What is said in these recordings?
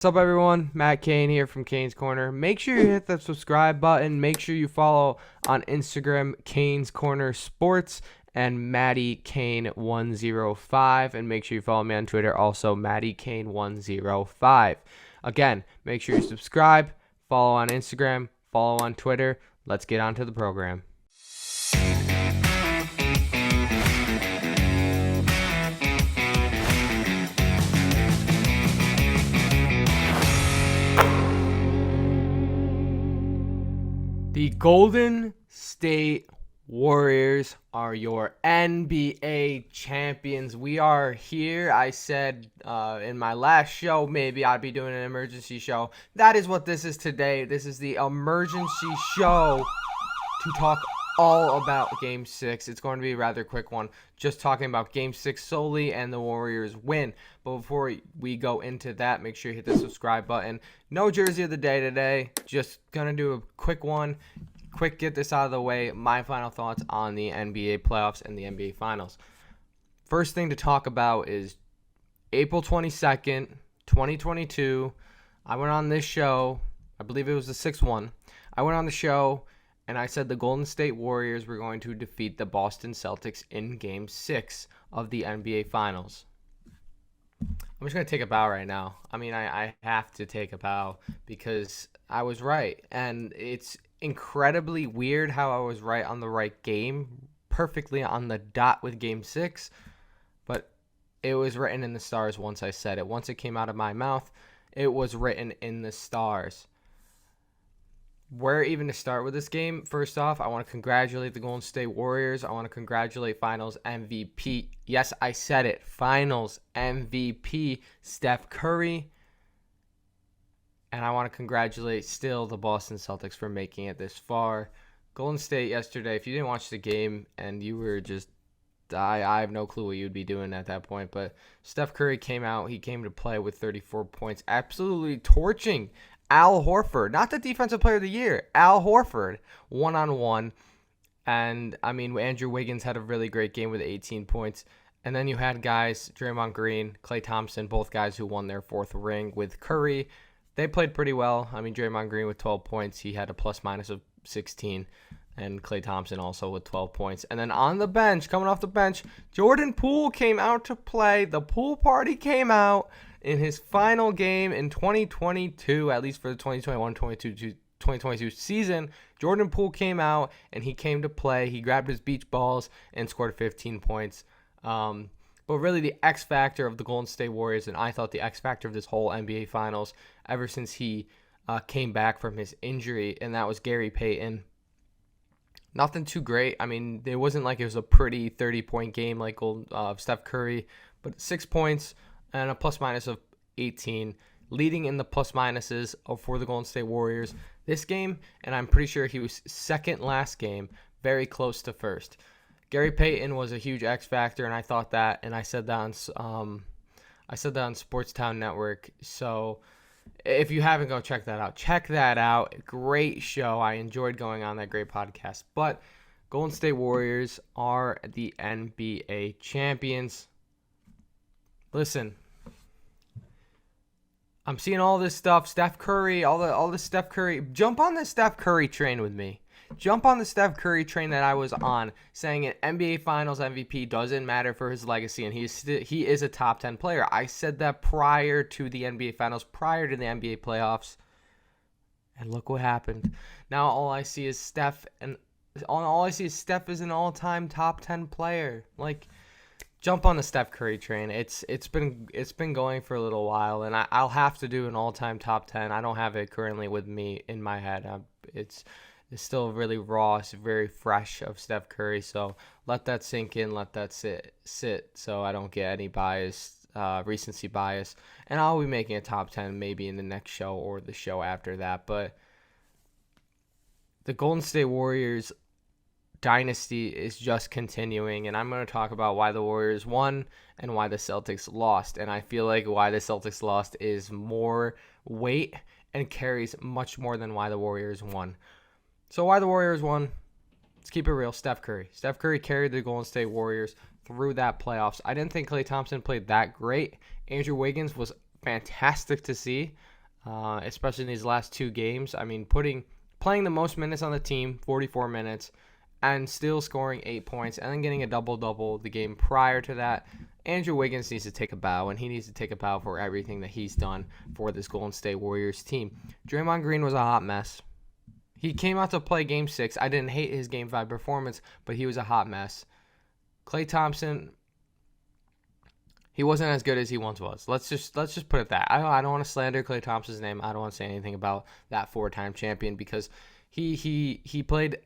What's up, everyone? Matt Kane here from Kane's Korner. Make sure you hit that subscribe button. Make sure you follow on Instagram, Kane's Korner Sports, and Matty Kane 105. And make sure you follow me on Twitter, also Matty Kane 105. Again, make sure you subscribe, follow on Instagram, follow on Twitter. Let's get on to the program. The Golden State Warriors are your NBA champions. We are here. I said in my last show, maybe I'd be doing an emergency show. That is what this is today. This is the emergency show to talk all about Game 6. It's going to be a rather quick one, just talking about Game 6 solely and the Warriors win. But before we go into that, make sure you hit the subscribe button. No jersey of the day today. Just going to do a quick one. Quick, get this out of the way. My final thoughts on the NBA playoffs and the NBA finals. First thing to talk about is April 22nd, 2022. I went on this show. I believe it was the 6th one. I went on the show and I said the Golden State Warriors were going to defeat the Boston Celtics in Game 6 of the NBA Finals. I'm just going to take a bow right now. I have to take a bow because I was right. And it's incredibly weird how I was right on the right game, perfectly on the dot with Game 6. But it was written in the stars once I said it. Once it came out of my mouth, it was written in the stars. Where even to start with this game? First off, I want to congratulate the Golden State Warriors. I want to congratulate Finals MVP. Yes, I said it. Finals MVP Steph Curry. And I want to congratulate still the Boston Celtics for making it this far. Golden State yesterday, if you didn't watch the game and you were just, I have no clue what you'd be doing at that point. But Steph Curry came out. He came to play with 34 points, absolutely torching Al Horford, not the defensive player of the year, Al Horford, one-on-one. And, Andrew Wiggins had a really great game with 18 points. And then you had guys, Draymond Green, Klay Thompson, both guys who won their 4th ring with Curry. They played pretty well. Draymond Green with 12 points. He had a plus-minus of 16. And Klay Thompson also with 12 points. And then on the bench, coming off the bench, Jordan Poole came out to play. The pool party came out in his final game in 2022, at least for the 2021-2022 season. Jordan Poole came out, and he came to play. He grabbed his beach balls and scored 15 points. But really the X factor of the Golden State Warriors, and I thought the X factor of this whole NBA Finals ever since he came back from his injury, and that was Gary Payton. Nothing too great. It wasn't like it was a pretty 30-point game like Steph Curry, but 6 points and a plus-minus of 18, leading in the plus-minuses for the Golden State Warriors this game, and I'm pretty sure he was second last game, very close to first. Gary Payton was a huge X factor, and I thought that, and I said that on Sportstown Network. So if you haven't, go check that out. Check that out. Great show. I enjoyed going on that great podcast. But Golden State Warriors are the NBA champions. Listen, I'm seeing all this stuff. Steph Curry, all the Steph Curry. Jump on the Steph Curry train with me. Jump on the Steph Curry train that I was on, saying an NBA Finals MVP doesn't matter for his legacy, and he is a top 10 player. I said that prior to the NBA Finals, prior to the NBA playoffs, and look what happened. Now all I see is Steph, and all I see is Steph is an all-time top 10 player. Jump on the Steph Curry train. It's been going for a little while, and I'll have to do an all-time top 10. I don't have it currently with me in my head. It's still really raw. It's very fresh of Steph Curry. So let that sink in. Let that sit. So I don't get any bias, recency bias. And I'll be making a top 10 maybe in the next show or the show after that. But the Golden State Warriors dynasty is just continuing, and I'm going to talk about why the Warriors won and why the Celtics lost. And I feel like why the Celtics lost is more weight and carries much more than why the Warriors won. So why the Warriors won? Let's keep it real. Steph Curry. Steph Curry carried the Golden State Warriors through that playoffs. I didn't think Klay Thompson played that great. Andrew Wiggins was fantastic to see. especially in these last two games. I mean, playing the most minutes on the team, 44 minutes, and still scoring 8 points, and then getting a double-double the game prior to that. Andrew Wiggins needs to take a bow, and he needs to take a bow for everything that he's done for this Golden State Warriors team. Draymond Green was a hot mess. He came out to play Game 6. I didn't hate his Game 5 performance, but he was a hot mess. Klay Thompson, he wasn't as good as he once was. Let's just put it that. I don't want to slander Klay Thompson's name. I don't want to say anything about that four-time champion because he played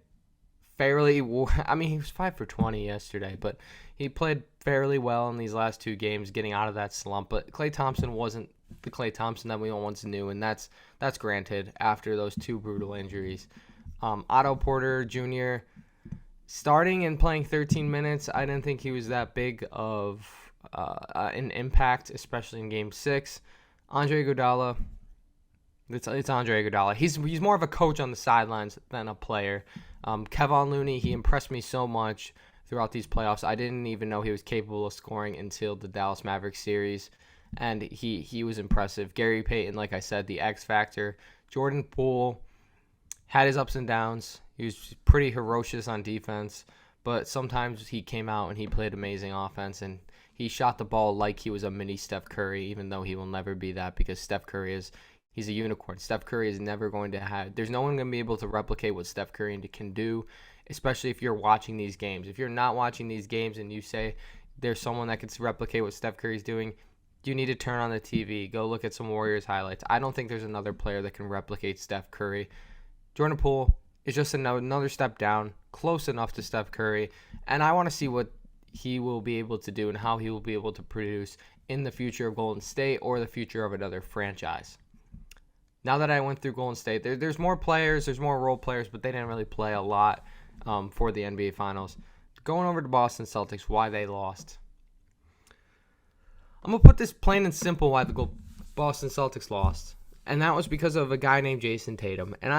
fairly. I mean, he was 5 for 20 yesterday, but he played fairly well in these last two games, getting out of that slump. But Klay Thompson wasn't the Klay Thompson that we once knew, and that's granted after those two brutal injuries. Otto Porter Jr. starting and playing 13 minutes. I didn't think he was that big of an impact, especially in Game 6. Andre Iguodala, it's Andre Iguodala. He's more of a coach on the sidelines than a player. Kevon Looney, he impressed me so much throughout these playoffs. I didn't even know he was capable of scoring until the Dallas Mavericks series, and he was impressive. Gary Payton, like I said, the X factor. Jordan Poole had his ups and downs. He was pretty ferocious on defense, but sometimes he came out and he played amazing offense, and he shot the ball like he was a mini Steph Curry, even though he will never be that because Steph Curry he's a unicorn. Steph Curry is never going to there's no one going to be able to replicate what Steph Curry can do, especially if you're watching these games. If you're not watching these games and you say there's someone that can replicate what Steph Curry's doing, you need to turn on the TV. Go look at some Warriors highlights. I don't think there's another player that can replicate Steph Curry. Jordan Poole is just another step down, close enough to Steph Curry, and I want to see what he will be able to do and how he will be able to produce in the future of Golden State or the future of another franchise. Now that I went through Golden State, there's more players, there's more role players, but they didn't really play a lot for the NBA Finals. Going over to Boston Celtics, why they lost. I'm going to put this plain and simple why the Boston Celtics lost, and that was because of a guy named Jayson Tatum. And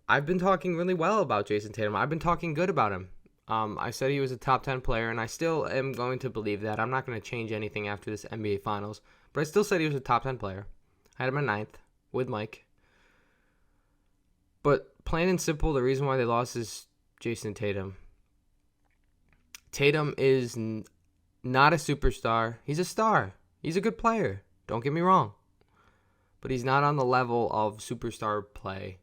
I've been talking really well about Jayson Tatum. I've been talking good about him. I said he was a top 10 player, and I still am going to believe that. I'm not going to change anything after this NBA Finals, but I still said he was a top 10 player. I had him at 9th with Mike. But plain and simple, the reason why they lost is Jayson Tatum. Tatum is not a superstar. He's a star. He's a good player. Don't get me wrong. But he's not on the level of superstar play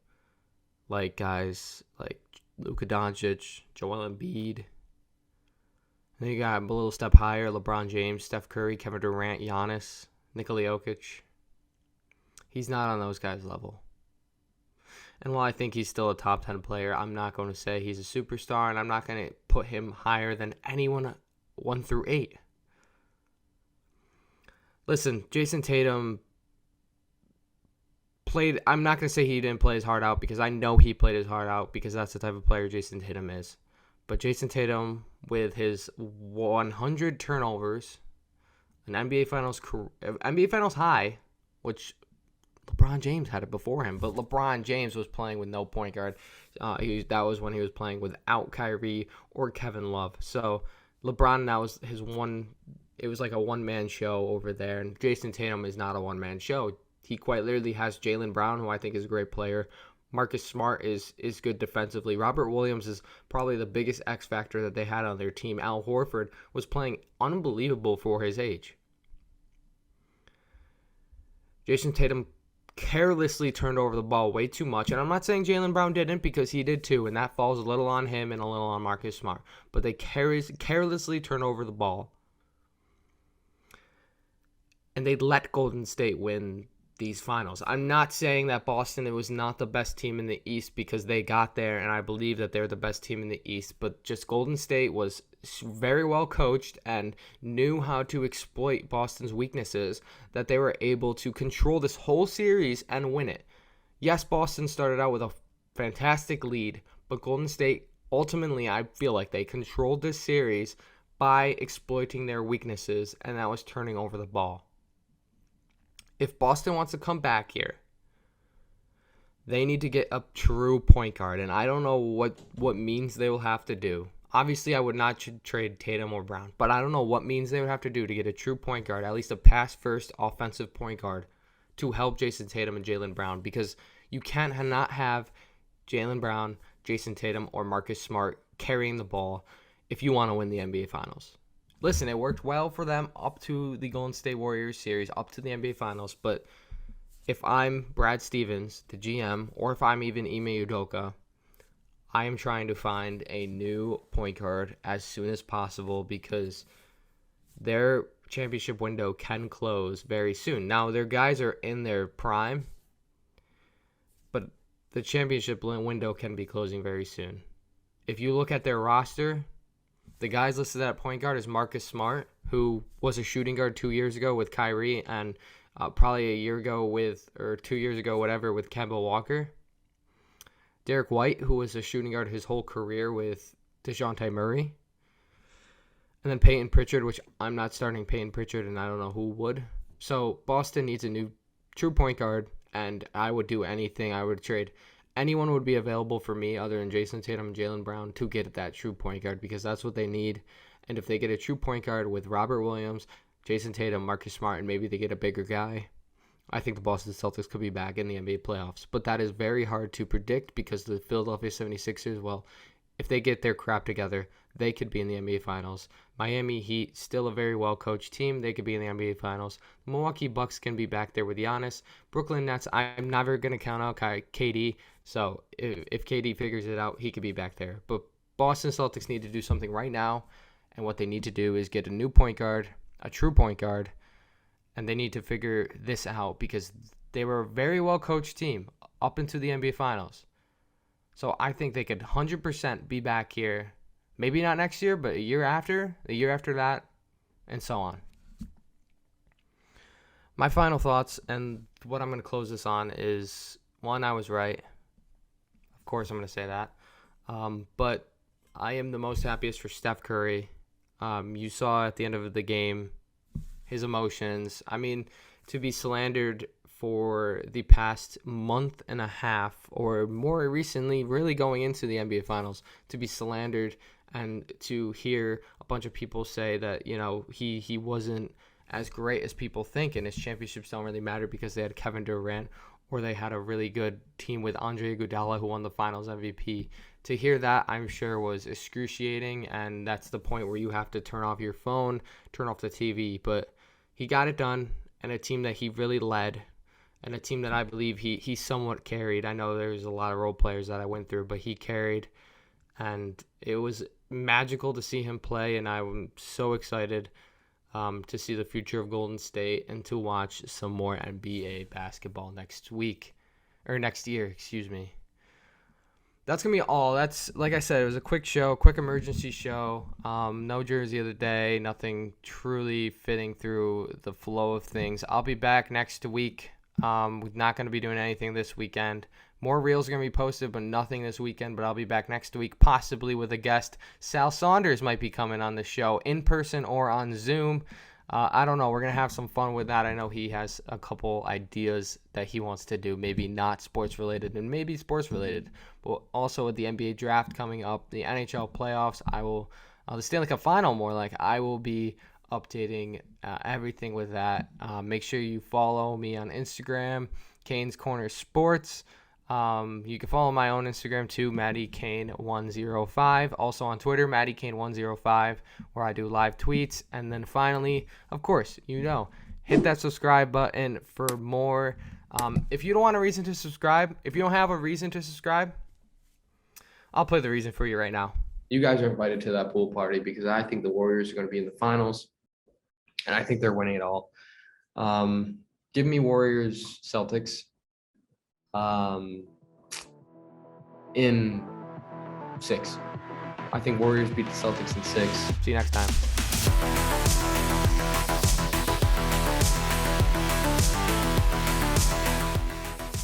like guys like Luka Doncic, Joel Embiid. Then you got a little step higher, LeBron James, Steph Curry, Kevin Durant, Giannis, Nikola Jokic. He's not on those guys' level. And while I think he's still a top 10 player, I'm not going to say he's a superstar, and I'm not going to put him higher than anyone 1 through 8. Listen, Jayson Tatum played. I'm not going to say he didn't play his heart out because I know he played his heart out because that's the type of player Jayson Tatum is. But Jayson Tatum, with his 100 turnovers, an NBA Finals high, which LeBron James had it before him, but LeBron James was playing with no point guard. That was when he was playing without Kyrie or Kevin Love. So LeBron, that was his one. It was like a one-man show over there, and Jayson Tatum is not a one-man show. He quite literally has Jaylen Brown, who I think is a great player. Marcus Smart is good defensively. Robert Williams is probably the biggest X factor that they had on their team. Al Horford was playing unbelievable for his age. Jayson Tatum carelessly turned over the ball way too much, and I'm not saying Jaylen Brown didn't because he did too, and that falls a little on him and a little on Marcus Smart. But they carelessly turn over the ball, and they let Golden State win these finals. I'm not saying that Boston, it was not the best team in the East because they got there, and I believe that they're the best team in the East, but just Golden State was very well coached and knew how to exploit Boston's weaknesses, that they were able to control this whole series and win it. Yes, Boston started out with a fantastic lead, but Golden State, ultimately, I feel like they controlled this series by exploiting their weaknesses, and that was turning over the ball. If Boston wants to come back here, they need to get a true point guard, and I don't know what means they will have to do. Obviously, I would not trade Tatum or Brown, but I don't know what means they would have to do to get a true point guard, at least a pass-first offensive point guard, to help Jayson Tatum and Jaylen Brown, because you can't not have Jaylen Brown, Jayson Tatum, or Marcus Smart carrying the ball if you want to win the NBA Finals. Listen, it worked well for them up to the Golden State Warriors series, up to the NBA Finals, but if I'm Brad Stevens, the GM, or if I'm even Ime Udoka, I am trying to find a new point guard as soon as possible, because their championship window can close very soon. Now, their guys are in their prime, but the championship window can be closing very soon. If you look at their roster, the guys listed at point guard is Marcus Smart, who was a shooting guard 2 years ago with Kyrie, and probably a year ago or 2 years ago, whatever, with Kemba Walker. Derek White, who was a shooting guard his whole career with DeJounte Murray. And then Peyton Pritchard, which I'm not starting Peyton Pritchard, and I don't know who would. So Boston needs a new true point guard, and I would do anything. I would trade. Anyone would be available for me other than Jayson Tatum and Jaylen Brown to get that true point guard, because that's what they need. And if they get a true point guard with Robert Williams, Jayson Tatum, Marcus Smart, and maybe they get a bigger guy, I think the Boston Celtics could be back in the NBA playoffs. But that is very hard to predict, because the Philadelphia 76ers, well, if they get their crap together, they could be in the NBA Finals. Miami Heat, still a very well-coached team. They could be in the NBA Finals. The Milwaukee Bucks can be back there with Giannis. Brooklyn Nets, I'm never going to count out KD. So if KD figures it out, he could be back there. But Boston Celtics need to do something right now. And what they need to do is get a new point guard, a true point guard. And they need to figure this out, because they were a very well-coached team up into the NBA Finals. So I think they could 100% be back here. Maybe not next year, but a year after that, and so on. My final thoughts, and what I'm going to close this on, is, one, I was right. Of course I'm going to say that. But I am the most happiest for Steph Curry. You saw at the end of the game his emotions. I mean, to be slandered for the past month and a half, or more recently, really going into the NBA Finals, to be slandered and to hear a bunch of people say that, he wasn't as great as people think, and his championships don't really matter because they had Kevin Durant, or they had a really good team with Andre Iguodala, who won the Finals MVP. To hear that, I'm sure, was excruciating, and that's the point where you have to turn off your phone, turn off the TV. But he got it done, and a team that he really led, and a team that I believe he somewhat carried. I know there's a lot of role players that I went through, but he carried, and it was magical to see him play, and I'm so excited to see the future of Golden State and to watch some more NBA basketball next year. That's going to be all. That's, like I said, it was a quick emergency show. No jersey of the day, nothing truly fitting through the flow of things. I'll be back next week. We're not going to be doing anything this weekend. More reels are going to be posted, but nothing this weekend. But I'll be back next week, possibly with a guest. Sal Saunders might be coming on the show in person or on Zoom. I don't know. We're going to have some fun with that. I know he has a couple ideas that he wants to do, maybe not sports-related and maybe sports-related. But also with the NBA draft coming up, the NHL playoffs, the Stanley Cup final more like, I will be updating everything with that. Make sure you follow me on Instagram, Kane's Korner Sports. You can follow my own Instagram too, MattyKane105. Also on Twitter, MattyKane105, where I do live tweets. And then finally, of course, hit that subscribe button for more. If you don't want a reason to subscribe, if you don't have a reason to subscribe, I'll play the reason for you right now. You guys are invited to that pool party, because I think the Warriors are going to be in the finals, and I think they're winning it all. Give me Warriors Celtics in 6. I think Warriors beat the Celtics in 6. See you next time.